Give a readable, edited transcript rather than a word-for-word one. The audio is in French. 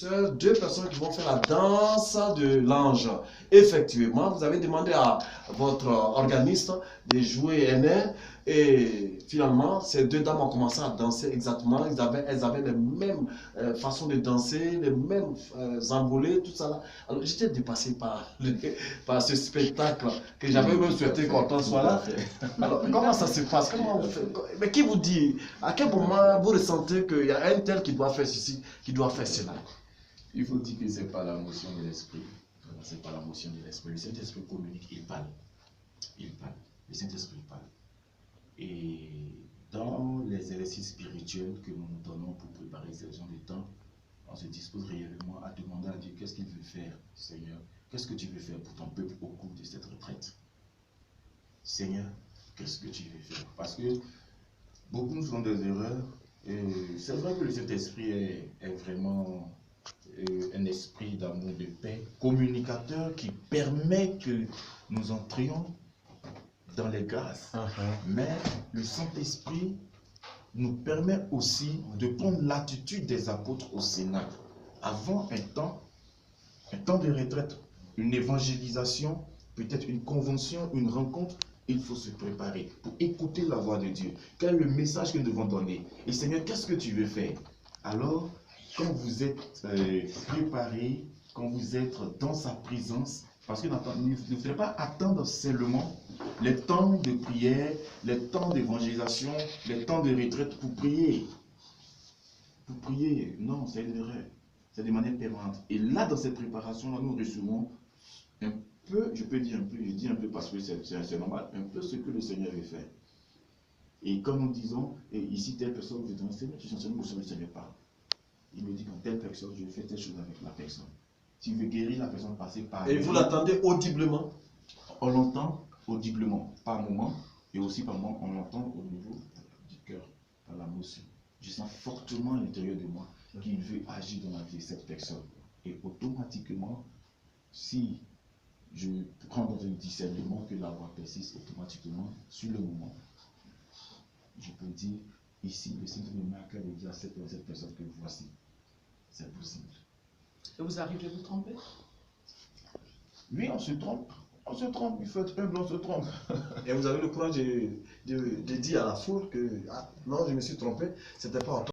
Deux personnes qui vont faire la danse de l'ange. Effectivement, vous avez demandé à votre organiste de jouer un air et finalement, ces deux dames ont commencé à danser exactement. Elles avaient les mêmes façons de danser, les mêmes envolées, tout ça là. Alors, j'étais dépassé par ce spectacle que j'avais même souhaité qu'on soit là. Alors, comment ça se passe? Comment vous faites? Mais qui vous dit? À quel moment vous ressentez qu'il y a un tel qui doit faire ceci, qui doit faire cela? Il faut dire que ce n'est pas la motion de l'esprit. Ce n'est pas la motion de l'esprit. Le Saint-Esprit communique, il parle. Il parle. Le Saint-Esprit parle. Et dans les exercices spirituels que nous nous donnons pour préparer ces gens de temps, on se dispose réellement à demander à Dieu qu'est-ce qu'il veut faire, Seigneur. Qu'est-ce que tu veux faire pour ton peuple au cours de cette retraite? Seigneur, qu'est-ce que tu veux faire? Parce que beaucoup nous font des erreurs. C'est vrai que le Saint-Esprit est vraiment un esprit d'amour, de paix, communicateur qui permet que nous entrions dans les grâces. Mais le Saint-Esprit nous permet aussi de prendre l'attitude des apôtres au Sénat. Avant un temps de retraite, une évangélisation, peut-être une convention, une rencontre, il faut se préparer pour écouter la voix de Dieu. Quel est le message que nous devons donner? Et Seigneur, qu'est-ce que tu veux faire? Alors, quand vous êtes préparé, quand vous êtes dans sa présence, parce que ne faudrait pas attendre seulement les temps de prière, les temps d'évangélisation, les temps de retraite pour prier. Pour prier, non, c'est une erreur. C'est de manière permanente. Et là, dans cette préparation-là, nous recevons un peu, je peux dire un peu, je dis un peu parce que c'est normal, un peu ce que le Seigneur veut faire. Et comme nous disons, et ici, telle personne veut dire, Seigneur, tu sens que le Seigneur parle. Il me dit qu'en telle personne, je fais telle chose avec la personne. Si je veux guérir la personne, passer par... Et vous l'attendez audiblement? On l'entend audiblement, par moment, et aussi par moment, on l'entend au niveau du cœur, par la motion. Je sens fortement à l'intérieur de moi qu'il veut agir dans la vie de cette personne. Et automatiquement, si je prends dans un discernement que la voix persiste, automatiquement, sur le moment, je peux dire, ici, le Seigneur me marque de dire à cette personne que voici. C'est possible. Et vous arrivez à vous tromper? Oui, on se trompe. On se trompe, il faut être humble, on se trompe. Et vous avez le courage de dire à la foule que non, je me suis trompé, c'était pas